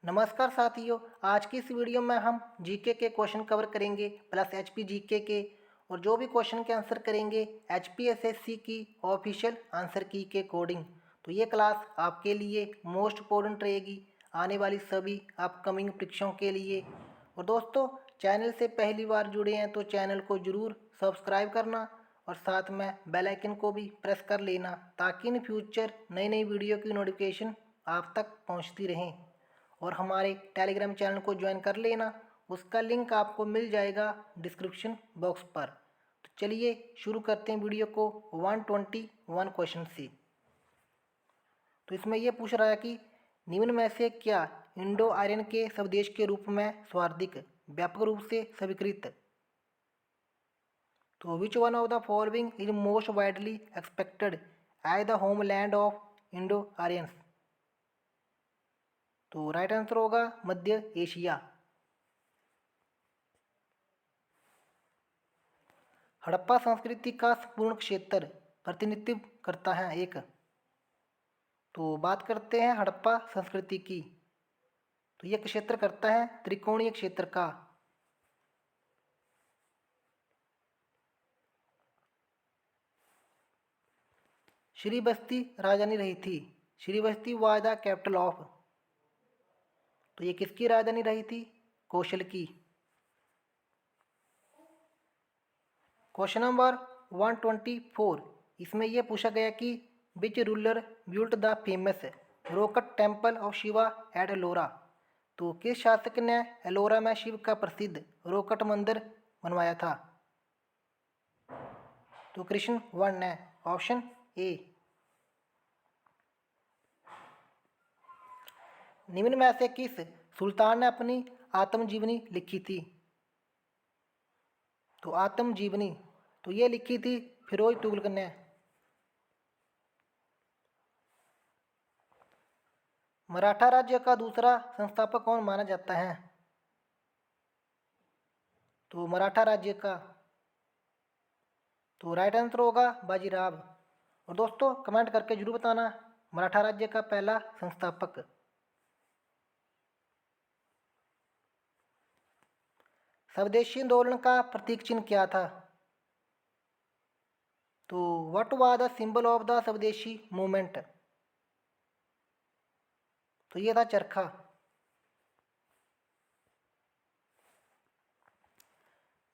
नमस्कार साथियों। आज की इस वीडियो में हम जीके के क्वेश्चन कवर करेंगे प्लस एचपी जीके के, और जो भी क्वेश्चन के आंसर करेंगे एचपीएसएससी की ऑफिशियल आंसर की के अकॉर्डिंग। तो ये क्लास आपके लिए मोस्ट इम्पोर्टेंट रहेगी आने वाली सभी अपकमिंग परीक्षाओं के लिए। और दोस्तों, चैनल से पहली बार जुड़े हैं तो चैनल को ज़रूर सब्सक्राइब करना और साथ में बेल आइकन को भी प्रेस कर लेना, ताकि इन फ्यूचर नई नई वीडियो की नोटिफिकेशन आप तक पहुंचती रहें। और हमारे टेलीग्राम चैनल को ज्वाइन कर लेना, उसका लिंक आपको मिल जाएगा डिस्क्रिप्शन बॉक्स पर। तो चलिए शुरू करते हैं वीडियो को 121 क्वेश्चन से। तो इसमें यह पूछ रहा है कि निम्न में से क्या इंडो आर्यन के स्वदेश के रूप में स्वार्थिक व्यापक रूप से स्वीकृत। तो which one of the following is most widely expected as the homeland of Indo Aryans. तो राइट आंसर होगा मध्य एशिया। हड़प्पा संस्कृति का संपूर्ण क्षेत्र प्रतिनिधित्व करता है एक। तो बात करते हैं हड़प्पा संस्कृति की, तो यह क्षेत्र करता है त्रिकोणीय क्षेत्र का। श्रीबस्ती राजधानी रही थी। श्रीबस्ती वाज द कैपिटल ऑफ। तो ये किसकी राजधानी रही थी? कौशल की। क्वेश्चन नंबर 124, इसमें यह पूछा गया कि which ruler built the famous rock cut temple of Shiva at Ellora. तो किस शासक ने एलोरा में शिव का प्रसिद्ध रोकट मंदिर बनवाया था? तो कृष्ण वन ने, ऑप्शन ए। निम्न में से किस सुल्तान ने अपनी आत्मजीवनी लिखी थी? तो आत्मजीवनी तो ये लिखी थी फिरोज तुगलक ने। मराठा राज्य का दूसरा संस्थापक कौन माना जाता है? तो मराठा राज्य का तो राइट आंसर होगा बाजीराव। और दोस्तों, कमेंट करके जरूर बताना मराठा राज्य का पहला संस्थापक। स्वदेशी आंदोलन का प्रतीक चिन्ह क्या था? तो what was the symbol of the स्वदेशी मूवमेंट? तो ये था चरखा।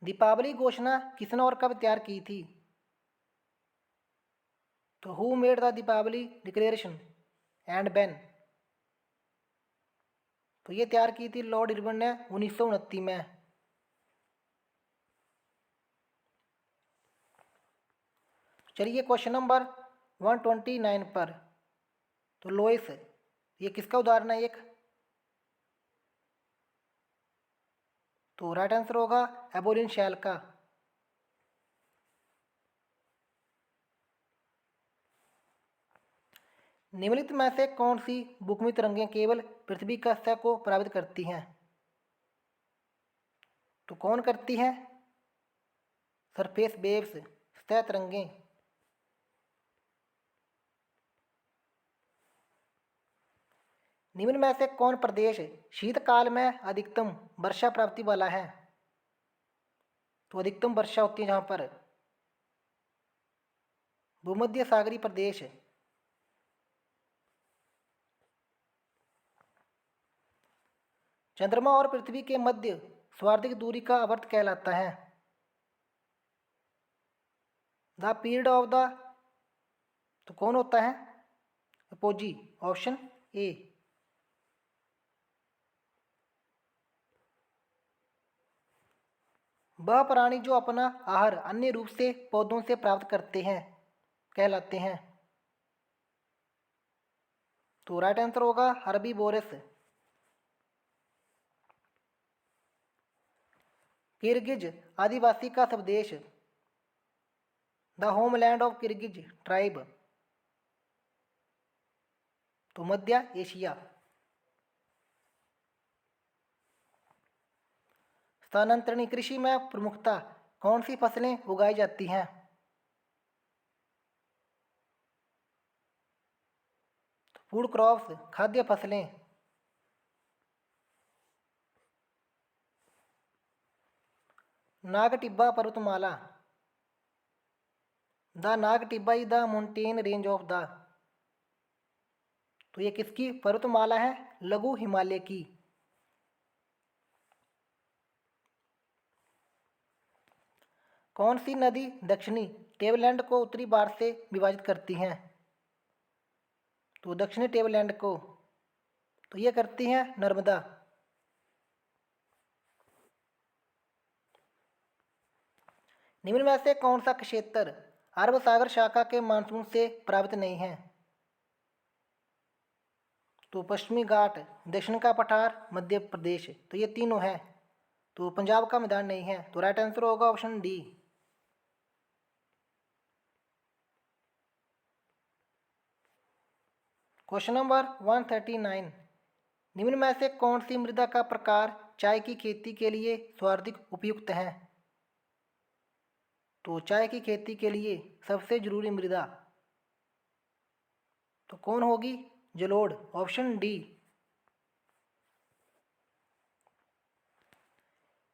दीपावली घोषणा किसने और कब तैयार की थी? तो who made the Deepavali declaration and ban. तो ये तैयार की थी लॉर्ड इरविन ने 1929 में। चलिए क्वेश्चन नंबर 129 पर। तो लोइस ये किसका उदाहरण है एक? तो राइट आंसर होगा एबोलिन शैल का। निम्नलिखित में से कौन सी भूखमी तरंगें केवल पृथ्वी का सतह को प्रभावित करती हैं? तो कौन करती हैं? सरफेस वेव्स, सतह तरंगें। निम्न में से कौन प्रदेश शीतकाल में अधिकतम वर्षा प्राप्ति वाला है? तो अधिकतम वर्षा होती है जहां पर भूमध्य सागरीय प्रदेश। चंद्रमा और पृथ्वी के मध्य सर्वाधिक दूरी का आवर्त कहलाता है? द पीरियड ऑफ द तो कौन होता है? Apogee, option A. वह प्राणी जो अपना आहार अन्य रूप से पौधों से प्राप्त करते हैं कहलाते हैं? तो राइट आंसर होगा हर्बीवोरस। किर्गिज आदिवासी का स्वदेश। The homeland of Kyrgyz tribe. तो मध्य एशिया। स्थानांतरणीय कृषि में प्रमुखता कौन सी फसलें उगाई जाती हैं? फूड क्रॉप्स खाद्य फसलें। नागटिब्बा पर्वतमाला। The Nag Tibba is the mountain range of the. तो ये किसकी पर्वतमाला है? लघु हिमालय की। कौन सी नदी दक्षिणी टेबलैंड को उत्तरी भारत से विभाजित करती हैं? तो दक्षिणी टेबलैंड को तो ये करती हैं नर्मदा। निम्न में से कौन सा क्षेत्र अरब सागर शाखा के मानसून से प्रभावित नहीं है? तो पश्चिमी घाट, दक्षिण का पठार, मध्य प्रदेश। तो ये तीनों है। तो पंजाब का मैदान नहीं है। तो राइट आंसर होगा ऑप्शन डी। Question number 139। निम्न में से कौन सी मृदा का प्रकार चाय की खेती के लिए सर्वाधिक उपयुक्त है? तो चाय की खेती के लिए सबसे जरूरी मृदा तो कौन होगी? जलोढ़, ऑप्शन डी।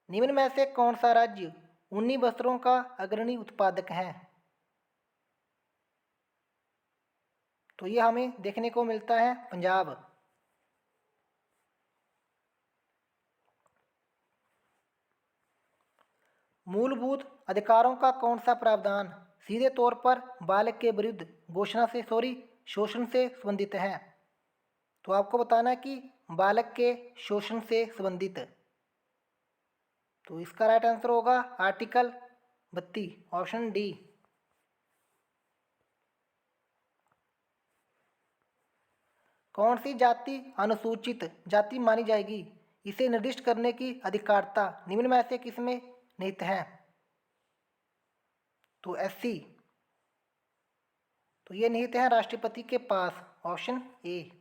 निम्न में से कौन सा राज्य ऊनी वस्त्रों का अग्रणी उत्पादक है? तो ये हमें देखने को मिलता है पंजाब। मूलभूत अधिकारों का कौन सा प्रावधान सीधे तौर पर बालक के विरुद्ध शोषण से संबंधित है? तो आपको बताना है कि बालक के शोषण से संबंधित। तो इसका राइट आंसर होगा आर्टिकल 32, ऑप्शन डी। कौन सी जाति अनुसूचित जाति मानी जाएगी, इसे निर्दिष्ट करने की अधिकारिता निम्न में से किसमें निहित है? तो एससी। तो ये निहित है राष्ट्रपति के पास, ऑप्शन ए।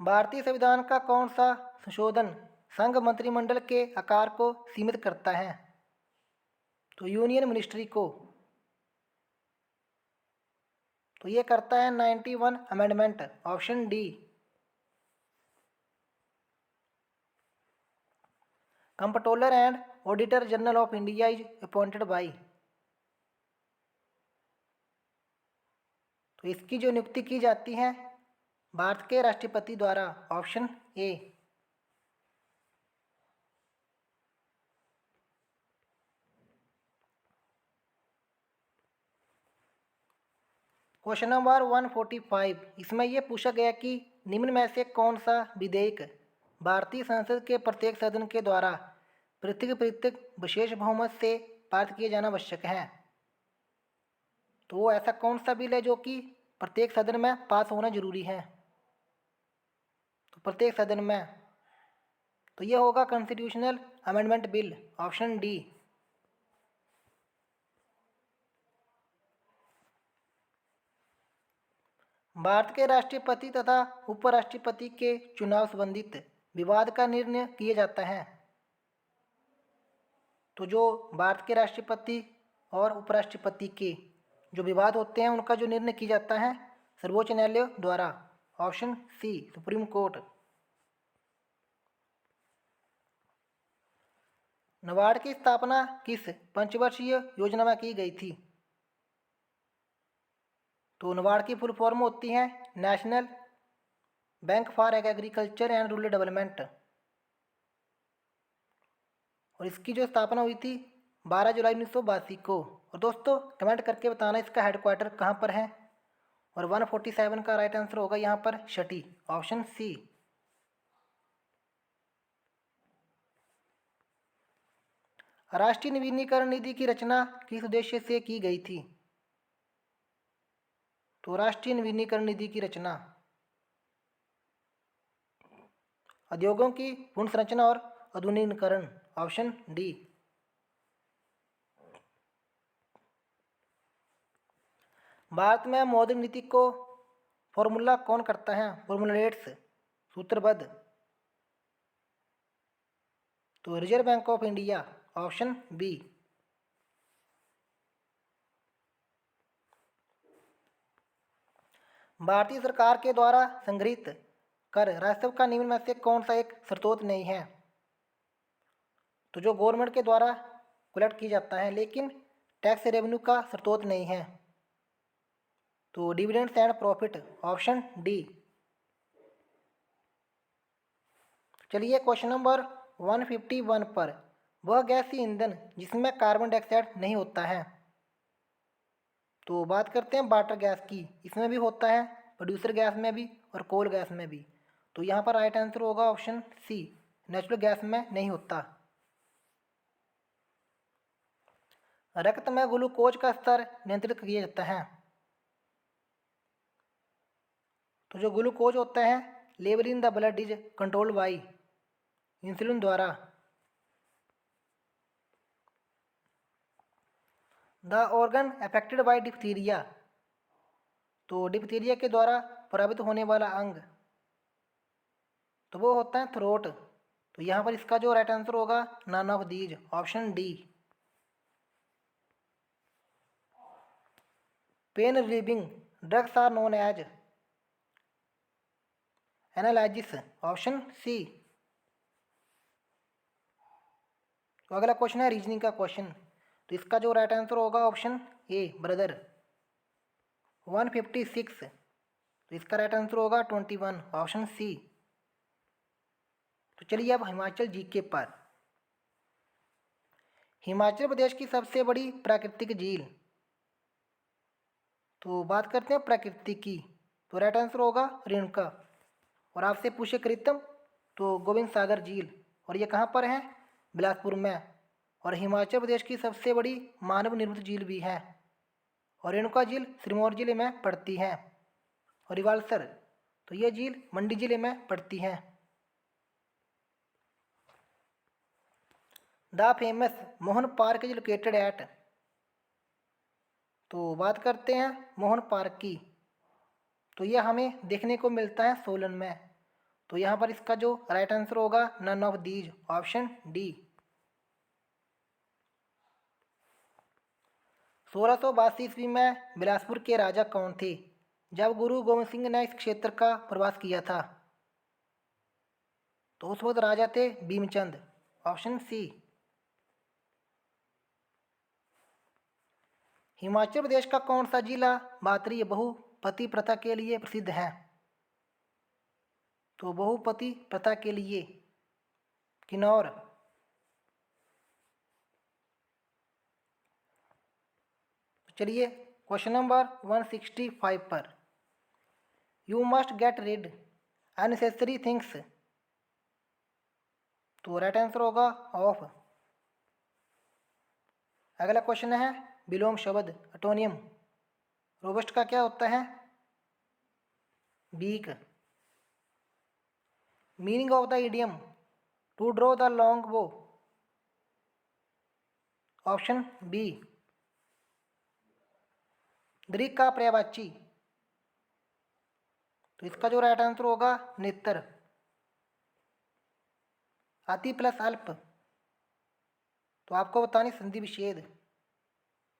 भारतीय संविधान का कौन सा संशोधन संघ मंत्रिमंडल के आकार को सीमित करता है? तो यूनियन मिनिस्ट्री को। तो ये करता है 91 amendment, option D. Comptroller and auditor general of India is appointed by. तो इसकी जो नियुक्ति की जाती है भारत के राष्ट्रपति द्वारा, ऑप्शन ए। Question number 145। इसमें यह पूछा गया कि निम्न में से कौन सा विधेयक भारतीय संसद के प्रत्येक सदन के द्वारा पृथक विशेष बहुमत से पारित किया जाना आवश्यक है? तो ऐसा कौन सा बिल है जो कि प्रत्येक सदन में पास होना जरूरी है? तो प्रत्येक सदन में तो यह होगा constitutional amendment bill, option D. Bharat के राष्ट्रपति तथा उपराष्ट्रपति के चुनाव संबंधित विवाद का निर्णय किया जाता है। तो जो भारत के राष्ट्रपति और उपराष्ट्रपति के जो विवाद होते हैं उनका जो निर्णय किया जाता है सर्वोच्च न्यायालय द्वारा, option C, Supreme Court. NABARD की स्थापना किस पंचवर्षीय योजना में की गई थी? तो नाबार्ड की फुल फॉर्म होती है national bank for agriculture and rural development. और इसकी जो स्थापना हुई थी 12 जुलाई 1982 को। और दोस्तों कमेंट करके बताना इसका हेडक्वार्टर कहाँ पर है। और 147 का राइट आंसर होगा यहाँ पर छठी, ऑप्शन सी। राष्ट्रीय नवीनीकरण निधि की रचना किस उद्देश्य से की गई थी? तो राष्ट्रीय नवीनीकरण निधि की रचना उद्योगों की पुनर्संरचना और आधुनिकीकरण, ऑप्शन डी। भारत में मौद्रिक नीति को फॉर्मूला कौन करता है? फॉर्मुलेट्स, सूत्रबद्ध। तो Reserve Bank of India, option B. भारतीय सरकार के द्वारा संग्रहित कर राजस्व का निम्न में से कौन सा एक स्रोत नहीं है? तो जो गवर्नमेंट के द्वारा कलेक्ट की जाता है लेकिन टैक्स रेवेन्यू का स्रोत नहीं है, तो dividends and profit, option D. चलिए क्वेश्चन नंबर 151 पर, वह गैसीय ईंधन जिसमें कार्बन डाइऑक्साइड नहीं होता है। तो बात करते हैं वाटर गैस की, इसमें भी होता है, प्रोड्यूसर गैस में भी और कोल गैस में भी। तो यहाँ पर राइट आंसर होगा ऑप्शन सी, नेचुरल गैस में नहीं होता। रक्त में ग्लूकोज का स्तर नियंत्रित किया जाता है। तो जो ग्लूकोज होता है, level in the blood is controlled by insulin द्वारा। The organ affected by diphtheria, तो डिप्थीरिया के द्वारा प्रभावित होने वाला अंग, तो वो होता है थ्रोट। तो यहाँ पर इसका जो राइट आंसर होगा none of these, option D. Pain relieving drugs are known as analgesic, option C. तो अगला क्वेश्चन है रीजनिंग का क्वेश्चन, तो इसका जो राइट आंसर होगा ऑप्शन ए, ब्रदर। 156, तो इसका राइट आंसर होगा 21, ऑप्शन सी। तो चलिए अब हिमाचल जीके पर। हिमाचल प्रदेश की सबसे बड़ी प्राकृतिक झील, तो बात करते हैं प्रकृति की, तो राइट आंसर होगा रेणुका। और आपसे पूछे कृत्रिम, तो गोविंद सागर झील, और ये कहाँ पर है? बिलासपुर में। और हिमाचल प्रदेश की सबसे बड़ी मानव निर्मित झील भी है, और रेणुका झील सिरमौर जिले में पड़ती है। और रिवाल्सर, तो ये झील मंडी जिले में पड़ती है। The famous Mohan park is located at, तो बात करते हैं मोहन पार्क की, तो यह हमें देखने को मिलता है सोलन में। तो यहाँ पर इसका जो राइट आंसर होगा none of these, option D. 1682 ईस्वी में बिलासपुर के राजा कौन थे जब गुरु गोविंद सिंह ने इस क्षेत्र का प्रवास किया था? तो उस वक्त राजा थे भीमचंद, ऑप्शन सी। हिमाचल प्रदेश का कौन सा जिला भातृ बहुपति प्रथा के लिए प्रसिद्ध है? तो बहुपति प्रथा के लिए किन्नौर। चलिए क्वेश्चन नंबर 165 पर, you must get rid unnecessary things, तो राइट आंसर होगा ऑफ। अगला क्वेश्चन है विलोम शब्द, एटोनियम। रोबस्ट का क्या होता है? Weak. Meaning of the idiom to draw the long bow, option B. Greek का पर्यायवाची, तो इसका जो राइट आंसर होगा नेत्र। अति प्लस अल्प, तो आपको बतानी संधि विच्छेद,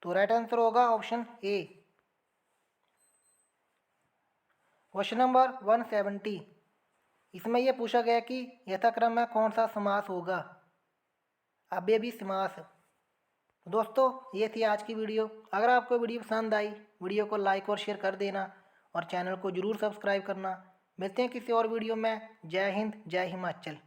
तो राइट आंसर होगा ऑप्शन ए। क्वेश्चन नंबर 170, इसमें यह पूछा गया कि यथाक्रम में कौन सा समास होगा? अव्ययी समास। दोस्तों ये थी आज की वीडियो। अगर आपको वीडियो पसंद आई, वीडियो को लाइक और शेयर कर देना, और चैनल को ज़रूर सब्सक्राइब करना। मिलते हैं किसी और वीडियो में। जय हिंद, जय हिमाचल।